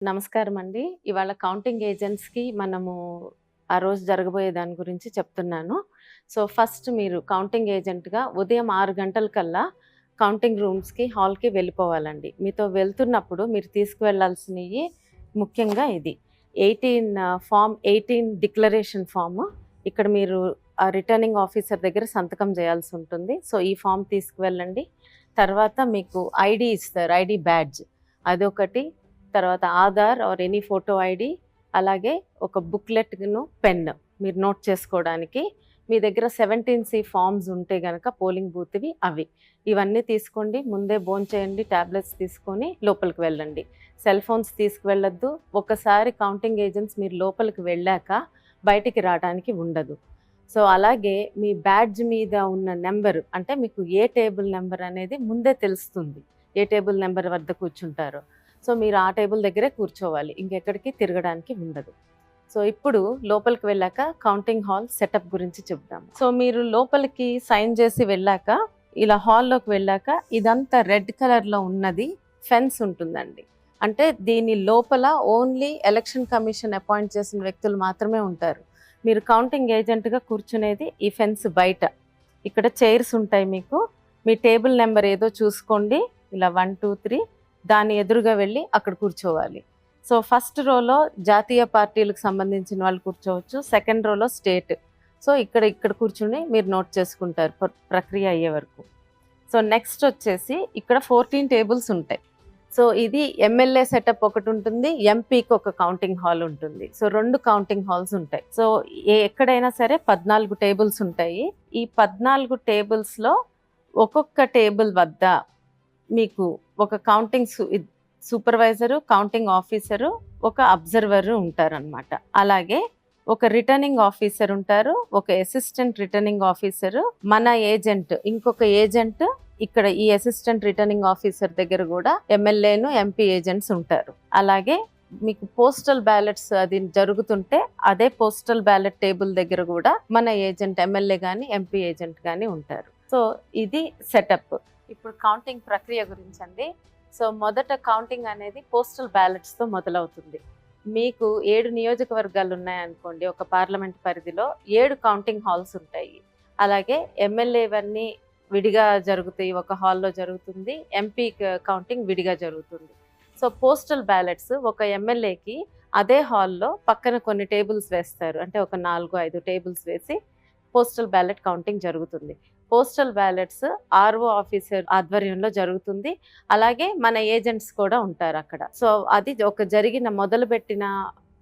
నమస్కారం అండి. ఇవాళ కౌంటింగ్ ఏజెంట్స్‌కి మనము ఆ రోజు జరగబోయే దాని గురించి చెప్తున్నాను. సో, ఫస్ట్ మీరు కౌంటింగ్ ఏజెంట్‌గా ఉదయం 6 గంటలకల్లా కౌంటింగ్ రూమ్స్‌కి, హాల్‌కి వెళ్ళిపోవాలండి. మీతో వెళ్తున్నప్పుడు మీరు తీసుకువెళ్ళాల్సినయి ముఖ్యంగా ఇది. 18 డిక్లరేషన్ ఫార్మ్. ఇక్కడ మీరు ఆ రిటర్నింగ్ ఆఫీసర్ దగ్గర సంతకం చేయాల్సి ఉంటుంది. సో, ఈ ఫార్మ్ తీసుకువెళ్ళండి. తర్వాత మీకు ఐడీ ఇస్తారు. ఐడీ బ్యాడ్జ్ అదొకటి. తర్వాత Aadhaar or any photo ID, అలాగే ఒక బుక్లెట్ను, పెన్ మీరు నోట్ చేసుకోవడానికి. మీ దగ్గర 17C ఫామ్స్ ఉంటే గనక పోలింగ్ బూత్వి అవి. ఇవన్నీ తీసుకోండి. ముందే భోంచేయండి, టాబ్లెట్స్ తీసుకొని లోపలికి వెళ్ళండి. సెల్ ఫోన్స్ తీసుకువెళ్ళొద్దు. ఒకసారి కౌంటింగ్ ఏజెంట్స్ మీరు లోపలికి వెళ్ళాక బయటికి రావడానికి ఉండదు. సో, అలాగే మీ బ్యాడ్జ్ మీద ఉన్న నెంబరు, అంటే మీకు ఏ టేబుల్ నెంబర్ అనేది ముందే తెలుస్తుంది. ఏ టేబుల్ నెంబర్ వద్ద కూర్చుంటారో. సో, మీరు ఆ టేబుల్ దగ్గరే కూర్చోవాలి. ఇంకెక్కడికి తిరగడానికి ఉండదు. సో, ఇప్పుడు లోపలికి వెళ్ళాక కౌంటింగ్ హాల్ సెటప్ గురించి చెప్దాం. సో, మీరు లోపలికి సైన్ చేసి వెళ్ళాక ఇలా హాల్లోకి వెళ్ళాక ఇదంతా రెడ్ కలర్లో ఉన్నది ఫెన్స్ ఉంటుందండి. అంటే దీని లోపల ఓన్లీ ఎలక్షన్ కమిషన్ అపాయింట్ చేసిన వ్యక్తులు మాత్రమే ఉంటారు. మీరు కౌంటింగ్ ఏజెంట్గా కూర్చునేది ఈ ఫెన్స్ బయట. ఇక్కడ చైర్స్ ఉంటాయి మీకు. మీ టేబుల్ నెంబర్ ఏదో చూసుకోండి. ఇలా 1, 2, 3 దాని ఎదురుగా వెళ్ళి అక్కడ కూర్చోవాలి. సో, ఫస్ట్ రోలో జాతీయ పార్టీలకు సంబంధించిన వాళ్ళు కూర్చోవచ్చు. సెకండ్ రోలో స్టేట్. సో, ఇక్కడ కూర్చుని మీరు నోట్ చేసుకుంటారు ప్రక్రియ అయ్యే వరకు. సో, నెక్స్ట్ వచ్చేసి ఇక్కడ 14 టేబుల్స్ ఉంటాయి. సో, ఇది ఎమ్మెల్యే సెటప్ ఒకటి ఉంటుంది, ఎంపీకి ఒక కౌంటింగ్ హాల్ ఉంటుంది. సో, 2 కౌంటింగ్ హాల్స్ ఉంటాయి. సో, ఎక్కడైనా సరే 14 టేబుల్స్ ఉంటాయి. ఈ 14 టేబుల్స్లో ఒక్కొక్క టేబుల్ వద్ద మీకు ఒక కౌంటింగ్ సూపర్వైజరు, కౌంటింగ్ ఆఫీసరు, ఒక అబ్జర్వరు ఉంటారనమాట. అలాగే ఒక రిటర్నింగ్ ఆఫీసర్ ఉంటారు, ఒక అసిస్టెంట్ రిటర్నింగ్ ఆఫీసరు, మన ఏజెంట్, ఇంకొక ఏజెంట్. ఇక్కడ ఈ అసిస్టెంట్ రిటర్నింగ్ ఆఫీసర్ దగ్గర కూడా ఎమ్మెల్యేను, ఎంపీ ఏజెంట్స్ ఉంటారు. అలాగే మీకు పోస్టల్ బ్యాలెట్స్ అది జరుగుతుంటే అదే పోస్టల్ బ్యాలెట్ టేబుల్ దగ్గర కూడా మన ఏజెంట్, ఎమ్మెల్యే కానీ, ఎంపీ ఏజెంట్ కానీ ఉంటారు. సో, ఇది సెటప్. ఇప్పుడు కౌంటింగ్ ప్రక్రియ గురించి అండి. సో, మొదట కౌంటింగ్ అనేది పోస్టల్ బ్యాలెట్స్తో మొదలవుతుంది. మీకు 7 నియోజకవర్గాలు ఉన్నాయనుకోండి. ఒక పార్లమెంట్ పరిధిలో 7 కౌంటింగ్ హాల్స్ ఉంటాయి. అలాగే ఎమ్మెల్యేవన్నీ విడిగా జరుగుతాయి, ఒక హాల్లో జరుగుతుంది. ఎంపీ కౌంటింగ్ విడిగా జరుగుతుంది. సో, పోస్టల్ బ్యాలెట్స్ ఒక ఎమ్మెల్యేకి అదే హాల్లో పక్కన కొన్ని టేబుల్స్ వేస్తారు. అంటే ఒక 4, 5 టేబుల్స్ వేసి పోస్టల్ బ్యాలెట్ కౌంటింగ్ జరుగుతుంది. పోస్టల్ బ్యాలెట్స్ ఆర్ఓ ఆఫీసర్ ఆధ్వర్యంలో జరుగుతుంది. అలాగే మన ఏజెంట్స్ కూడా ఉంటారు అక్కడ. సో, అది ఒక మొదలుపెట్టిన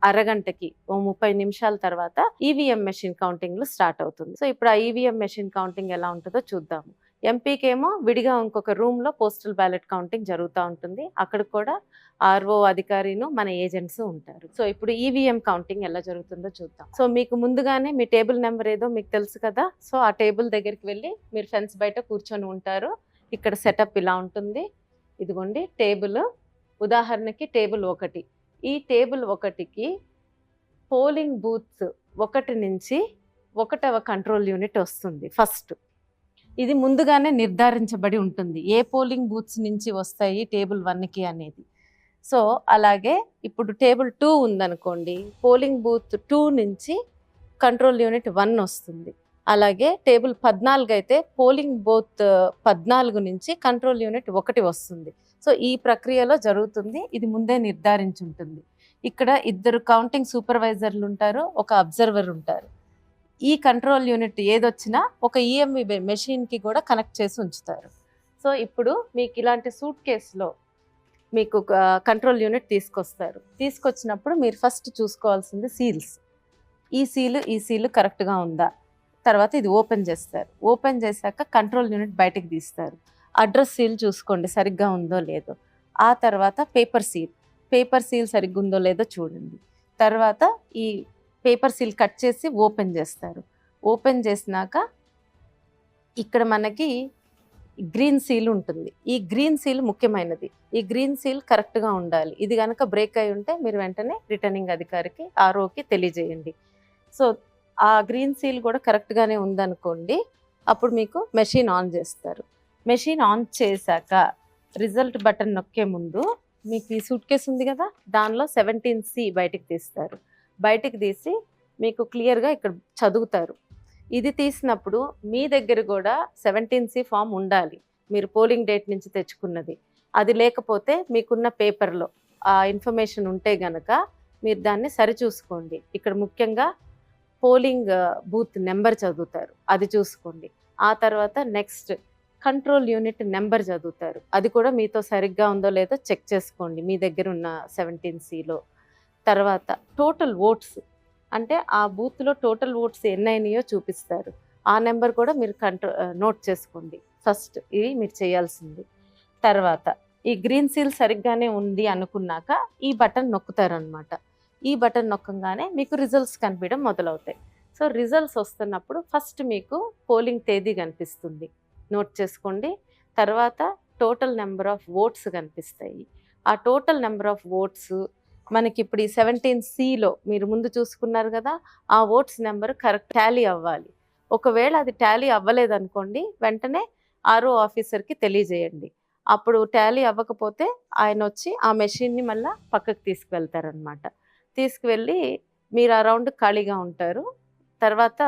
అరగంటకి 30 నిమిషాల తర్వాత ఈవీఎం మెషిన్ కౌంటింగ్లు స్టార్ట్ అవుతుంది. సో, ఇప్పుడు ఆ ఈవీఎం మెషిన్ కౌంటింగ్ ఎలా ఉంటుందో చూద్దాము. ఎంపీకేమో విడిగా ఇంకొక రూమ్లో పోస్టల్ బ్యాలెట్ కౌంటింగ్ జరుగుతూ ఉంటుంది. అక్కడ కూడా ఆర్ఓ అధికారిను, మన ఏజెంట్స్ ఉంటారు. సో, ఇప్పుడు ఈవీఎం కౌంటింగ్ ఎలా జరుగుతుందో చూద్దాం. సో, మీకు ముందుగానే మీ టేబుల్ నెంబర్ ఏదో మీకు తెలుసు కదా. సో, ఆ టేబుల్ దగ్గరికి వెళ్ళి మీరు ఫెన్స్ బయట కూర్చొని ఉంటారు. ఇక్కడ సెటప్ ఇలా ఉంటుంది. ఇదిగోండి టేబుల్. ఉదాహరణకి టేబుల్ 1. ఈ టేబుల్ 1కి పోలింగ్ బూత్ 1 నుంచి 1వ కంట్రోల్ యూనిట్ వస్తుంది ఫస్ట్. ఇది ముందుగానే నిర్ధారించబడి ఉంటుంది, ఏ పోలింగ్ బూత్స్ నుంచి వస్తాయి టేబుల్ 1కి అనేది. సో, అలాగే ఇప్పుడు టేబుల్ 2 ఉందనుకోండి. పోలింగ్ బూత్ 2 నుంచి కంట్రోల్ యూనిట్ 1 వస్తుంది. అలాగే టేబుల్ 14 అయితే పోలింగ్ బూత్ 14 నుంచి కంట్రోల్ యూనిట్ 1 వస్తుంది. సో, ఈ ప్రక్రియలో జరుగుతుంది. ఇది ముందే నిర్ధారించి ఉంటుంది. ఇక్కడ 2 కౌంటింగ్ సూపర్వైజర్లు ఉంటారు, ఒక అబ్జర్వర్ ఉంటారు. ఈ కంట్రోల్ యూనిట్ ఏదొచ్చినా ఒక ఈఎంవి మెషిన్కి కూడా కనెక్ట్ చేసి ఉంచుతారు. సో, ఇప్పుడు మీకు ఇలాంటి సూట్ కేసులో మీకు కంట్రోల్ యూనిట్ తీసుకొస్తారు. తీసుకొచ్చినప్పుడు మీరు ఫస్ట్ చూసుకోవాల్సింది సీల్స్. ఈ సీలు కరెక్ట్గా ఉందా. తర్వాత ఇది ఓపెన్ చేస్తారు. ఓపెన్ చేశాక కంట్రోల్ యూనిట్ బయటకు తీస్తారు. అడ్రస్ సీల్ చూసుకోండి సరిగ్గా ఉందో లేదో. ఆ తర్వాత పేపర్ సీల్ సరిగ్గా ఉందో లేదో చూడండి. తర్వాత ఈ పేపర్ సీల్ కట్ చేసి ఓపెన్ చేస్తారు. ఓపెన్ చేసినాక ఇక్కడ మనకి గ్రీన్ సీల్ ఉంటుంది. ఈ గ్రీన్ సీల్ ముఖ్యమైనది. ఈ గ్రీన్ సీల్ కరెక్ట్గా ఉండాలి. ఇది కనుక బ్రేక్ అయి ఉంటే మీరు వెంటనే రిటర్నింగ్ అధికారికి, ఆర్ఓకి తెలియజేయండి. సో, ఆ గ్రీన్ సీల్ కూడా కరెక్ట్గానే ఉందనుకోండి. అప్పుడు మీకు మెషిన్ ఆన్ చేస్తారు. మెషిన్ ఆన్ చేశాక రిజల్ట్ బటన్ నొక్కే ముందు మీకు ఈ సూట్ కేసు ఉంది కదా, దానిలో 17C బయటికి తీస్తారు. బయటికి తీసి మీకు క్లియర్గా ఇక్కడ చదువుతారు. ఇది తీసినప్పుడు మీ దగ్గర కూడా 17C ఫామ్ ఉండాలి, మీరు పోలింగ్ డేట్ నుంచి తెచ్చుకున్నది. అది లేకపోతే మీకున్న పేపర్లో ఆ ఇన్ఫర్మేషన్ ఉంటే గనక మీరు దాన్ని సరిచూసుకోండి. ఇక్కడ ముఖ్యంగా పోలింగ్ బూత్ నెంబర్ చదువుతారు, అది చూసుకోండి. ఆ తర్వాత నెక్స్ట్ కంట్రోల్ యూనిట్ నెంబర్ చదువుతారు, అది కూడా మీతో సరిగ్గా ఉందో లేదో చెక్ చేసుకోండి మీ దగ్గర ఉన్న 17Cలో. తర్వాత టోటల్ ఓట్స్, అంటే ఆ బూత్లో టోటల్ ఓట్స్ ఎన్ని అయినాయో చూపిస్తారు, ఆ నెంబర్ కూడా మీరు నోట్ చేసుకోండి. ఫస్ట్ ఇది మీరు చేయాల్సింది. తర్వాత ఈ గ్రీన్ సీల్ సరిగ్గానే ఉంది అనుకున్నాక ఈ బటన్ నొక్కుతారనమాట. ఈ బటన్ నొక్కగానే మీకు రిజల్ట్స్ కనిపించడం మొదలవుతాయి. సో రిజల్ట్స్ వస్తున్నప్పుడు ఫస్ట్ మీకు పోలింగ్ తేదీ కనిపిస్తుంది, నోట్ చేసుకోండి. తర్వాత టోటల్ నెంబర్ ఆఫ్ ఓట్స్ కనిపిస్తాయి. ఆ టోటల్ నెంబర్ ఆఫ్ ఓట్స్ మనకి ఇప్పుడు ఈ 17Cలో మీరు ముందు చూసుకున్నారు కదా, ఆ ఓట్స్ నెంబర్ కరెక్ట్ టాలీ అవ్వాలి. ఒకవేళ అది టాలీ అవ్వలేదనుకోండి, వెంటనే ఆర్ఓ ఆఫీసర్కి తెలియజేయండి. అప్పుడు టాలీ అవ్వకపోతే ఆయన వచ్చి ఆ మెషిన్ని మళ్ళీ పక్కకు తీసుకువెళ్తారనమాట. తీసుకువెళ్ళి మీరు ఆ రౌండ్ ఖాళీగా ఉంటారు. తర్వాత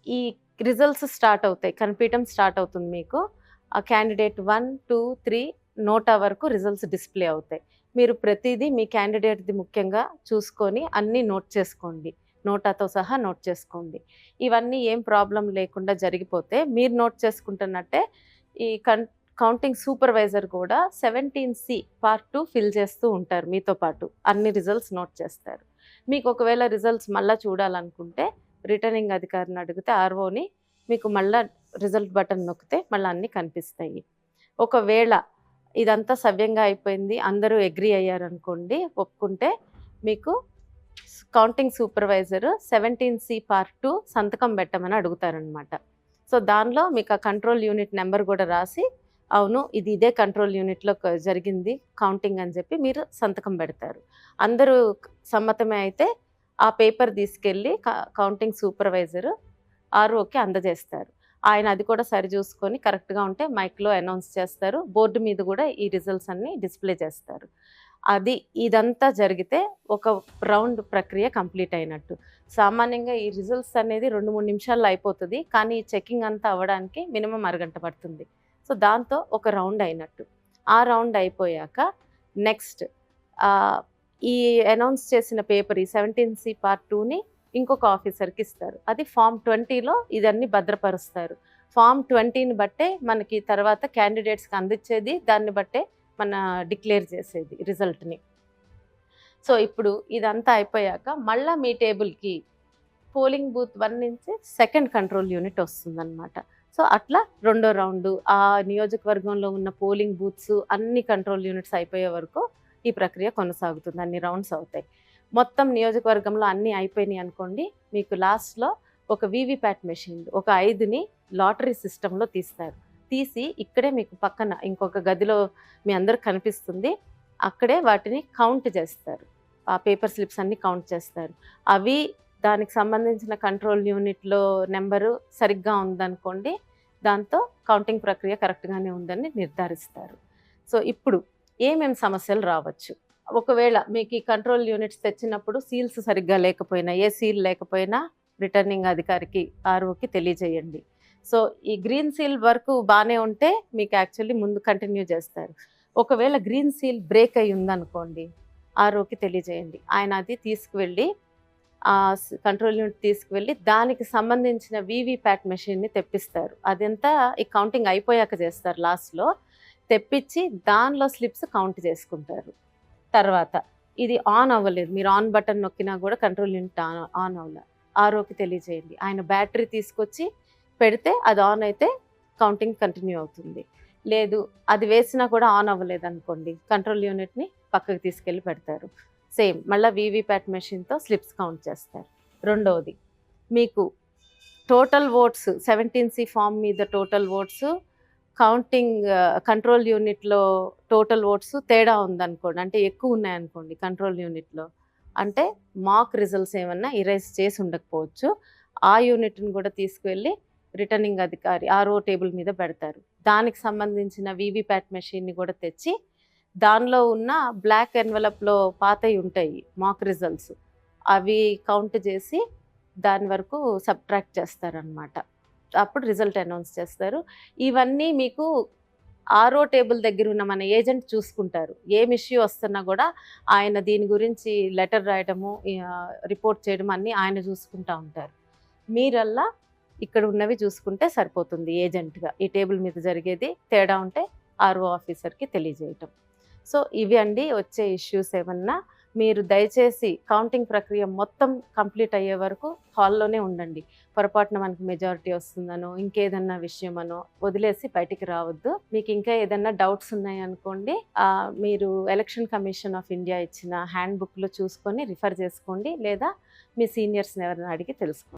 ఈ రిజల్ట్స్ స్టార్ట్ అవుతాయి, కనిపించడం స్టార్ట్ అవుతుంది మీకు. ఆ క్యాండిడేట్ 1, 2, 3 నోటా వరకు రిజల్ట్స్ డిస్ప్లే అవుతాయి. మీరు ప్రతిదీ మీ క్యాండిడేట్ది ముఖ్యంగా చూసుకొని అన్నీ నోట్ చేసుకోండి, నోటాతో సహా నోట్ చేసుకోండి. ఇవన్నీ ఏం ప్రాబ్లం లేకుండా జరిగిపోతే మీరు నోట్ చేసుకుంటున్నట్టే ఈ కౌంటింగ్ సూపర్వైజర్ కూడా 17C పార్ట్ 2 ఫిల్ చేస్తూ ఉంటారు, మీతో పాటు అన్ని రిజల్ట్స్ నోట్ చేస్తారు. మీకు ఒకవేళ రిజల్ట్స్ మళ్ళీ చూడాలనుకుంటే రిటర్నింగ్ అధికారిని అడిగితే ఆర్ఓని, మీకు మళ్ళీ రిజల్ట్ బటన్ నొక్కితే మళ్ళీ అన్నీ కనిపిస్తాయి. ఒకవేళ ఇదంతా సవ్యంగా అయిపోయింది, అందరూ అగ్రీ అయ్యారనుకోండి, ఒప్పుకుంటే మీకు కౌంటింగ్ సూపర్వైజర్ 17C పార్ట్ 2 సంతకం పెట్టమని అడుగుతారనమాట. సో దానిలో మీకు ఆ కంట్రోల్ యూనిట్ నెంబర్ కూడా రాసి, అవును ఇది ఇదే కంట్రోల్ యూనిట్లో జరిగింది కౌంటింగ్ అని చెప్పి మీరు సంతకం పెడతారు. అందరూ సమ్మతమే అయితే ఆ పేపర్ తీసుకెళ్ళి కౌంటింగ్ సూపర్వైజర్ ఆర్ఓకి అందజేస్తారు. ఆయన అది కూడా సరి చూసుకొని కరెక్ట్గా ఉంటే మైక్లో అనౌన్స్ చేస్తారు. బోర్డు మీద కూడా ఈ రిజల్ట్స్ అన్నీ డిస్ప్లే చేస్తారు. ఇదంతా జరిగితే ఒక రౌండ్ ప్రక్రియ కంప్లీట్ అయినట్టు. సామాన్యంగా ఈ రిజల్ట్స్ అనేది 2-3 నిమిషాల్లో అయిపోతుంది, కానీ ఈ చెకింగ్ అంతా అవ్వడానికి మినిమం అరగంట పడుతుంది. సో దాంతో ఒక రౌండ్ అయినట్టు. ఆ రౌండ్ అయిపోయాక నెక్స్ట్ ఈ అనౌన్స్ చేసిన పేపర్ ఈ 17C పార్ట్ 2ని ఇంకొక ఆఫీసర్కి ఇస్తారు. అది ఫామ్ 20లో ఇదన్నీ భద్రపరుస్తారు. ఫామ్ 20ని బట్టే మనకి తర్వాత క్యాండిడేట్స్కి అందించేది, దాన్ని బట్టే మన డిక్లేర్ చేసేది రిజల్ట్ని. సో ఇప్పుడు ఇదంతా అయిపోయాక మళ్ళీ మీ టేబుల్కి పోలింగ్ బూత్ 1 నుంచి సెకండ్ కంట్రోల్ యూనిట్ వస్తుందన్నమాట. సో అట్లా రెండో రౌండు ఆ నియోజకవర్గంలో ఉన్న పోలింగ్ బూత్స్ అన్ని కంట్రోల్ యూనిట్స్ అయిపోయే వరకు ఈ ప్రక్రియ కొనసాగుతుంది, అన్ని రౌండ్స్ అవుతాయి. మొత్తం నియోజకవర్గంలో అన్నీ అయిపోయినాయి అనుకోండి, మీకు లాస్ట్లో ఒక వీవీప్యాట్ మెషిన్ ఒక 5ని లాటరీ సిస్టంలో తీస్తారు. తీసి ఇక్కడే మీకు పక్కన ఇంకొక గదిలో మీ అందరికి కనిపిస్తుంది, అక్కడే వాటిని కౌంట్ చేస్తారు. ఆ పేపర్ స్లిప్స్ అన్నీ కౌంట్ చేస్తారు. అవి దానికి సంబంధించిన కంట్రోల్ యూనిట్లో నెంబరు సరిగ్గా ఉందనుకోండి, దాంతో కౌంటింగ్ ప్రక్రియ కరెక్ట్గానే ఉందని నిర్ధారిస్తారు. సో ఇప్పుడు ఏమేమి సమస్యలు రావచ్చు, ఒకవేళ మీకు ఈ కంట్రోల్ యూనిట్స్ తెచ్చినప్పుడు సీల్స్ సరిగ్గా లేకపోయినా, ఏ సీల్ లేకపోయినా రిటర్నింగ్ అధికారికి ఆర్ఓకి తెలియజేయండి. సో ఈ గ్రీన్ సీల్ వరకు బాగానే ఉంటే మీకు యాక్చువల్లీ ముందు కంటిన్యూ చేస్తారు. ఒకవేళ గ్రీన్ సీల్ బ్రేక్ అయి ఉందనుకోండి, ఆర్ఓకి తెలియజేయండి. ఆయన అది తీసుకువెళ్ళి కంట్రోల్ యూనిట్ తీసుకువెళ్ళి దానికి సంబంధించిన వీవీప్యాట్ మెషిన్ని తెప్పిస్తారు. అదంతా ఈ కౌంటింగ్ అయిపోయాక చేస్తారు. లాస్ట్లో తెప్పించి దానిలో స్లిప్స్ కౌంట్ చేసుకుంటారు. తర్వాత ఇది ఆన్ అవ్వలేదు, మీరు ఆన్ బటన్ నొక్కినా కూడా కంట్రోల్ యూనిట్ ఆన్ అవ్వలేదు, ఆర్ఓకి తెలియజేయండి. ఆయన బ్యాటరీ తీసుకొచ్చి పెడితే అది ఆన్ అయితే కౌంటింగ్ కంటిన్యూ అవుతుంది. లేదు అది వేసినా కూడా ఆన్ అవ్వలేదు అనుకోండి, కంట్రోల్ యూనిట్ని పక్కకి తీసుకెళ్ళి పెడతారు. సేమ్ మళ్ళీ వీవీప్యాట్ మెషిన్తో స్లిప్స్ కౌంట్ చేస్తారు. రెండవది, మీకు టోటల్ ఓట్స్ 17C ఫామ్ మీద టోటల్ ఓట్స్ కౌంటింగ్ కంట్రోల్ యూనిట్లో టోటల్ ఓట్స్ తేడా ఉందనుకోండి, అంటే ఎక్కువ ఉన్నాయనుకోండి కంట్రోల్ యూనిట్లో, అంటే మాక్ రిజల్ట్స్ ఏమన్నా ఇరేజ్ చేసి ఉండకపోవచ్చు. ఆ యూనిట్ని కూడా తీసుకువెళ్ళి రిటర్నింగ్ అధికారి ఆర్ఓ టేబుల్ మీద పెడతారు. దానికి సంబంధించిన వీవీప్యాట్ మెషిన్ని కూడా తెచ్చి దానిలో ఉన్న బ్లాక్ ఎన్వలప్లో పాతవి ఉంటాయి మాక్ రిజల్ట్స్, అవి కౌంట్ చేసి దాని వరకు సబ్ట్రాక్ట్ చేస్తారనమాట. అప్పుడు రిజల్ట్ అనౌన్స్ చేస్తారు. ఇవన్నీ మీకు ఆర్ఓ టేబుల్ దగ్గర ఉన్న మన ఏజెంట్ చూసుకుంటారు. ఏం ఇష్యూ వస్తున్నా కూడా ఆయన దీని గురించి లెటర్ రాయడము, రిపోర్ట్ చేయడం అన్నీ ఆయన చూసుకుంటా ఉంటారు. మీరల్లా ఇక్కడ ఉన్నవి చూసుకుంటే సరిపోతుంది ఏజెంట్గా. ఈ టేబుల్ మీద జరిగేది తేడా ఉంటే ఆర్ఓ ఆఫీసర్కి తెలియజేయటం. సో ఇవి అండి వచ్చే ఇష్యూస్. ఏమన్నా మీరు దయచేసి కౌంటింగ్ ప్రక్రియ మొత్తం కంప్లీట్ అయ్యే వరకు హాల్లోనే ఉండండి. పొరపాటున మనకి మెజారిటీ వస్తుందనో ఇంకేదన్నా విషయమనో వదిలేసి బయటికి రావద్దు. మీకు ఇంకా ఏదన్నా డౌట్స్ ఉన్నాయనుకోండి, మీరు ఎలక్షన్ కమిషన్ ఆఫ్ ఇండియా ఇచ్చిన హ్యాండ్ బుక్లో చూసుకొని రిఫర్ చేసుకోండి, లేదా మీ సీనియర్స్ని ఎవరైనా అడిగి తెలుసుకోండి.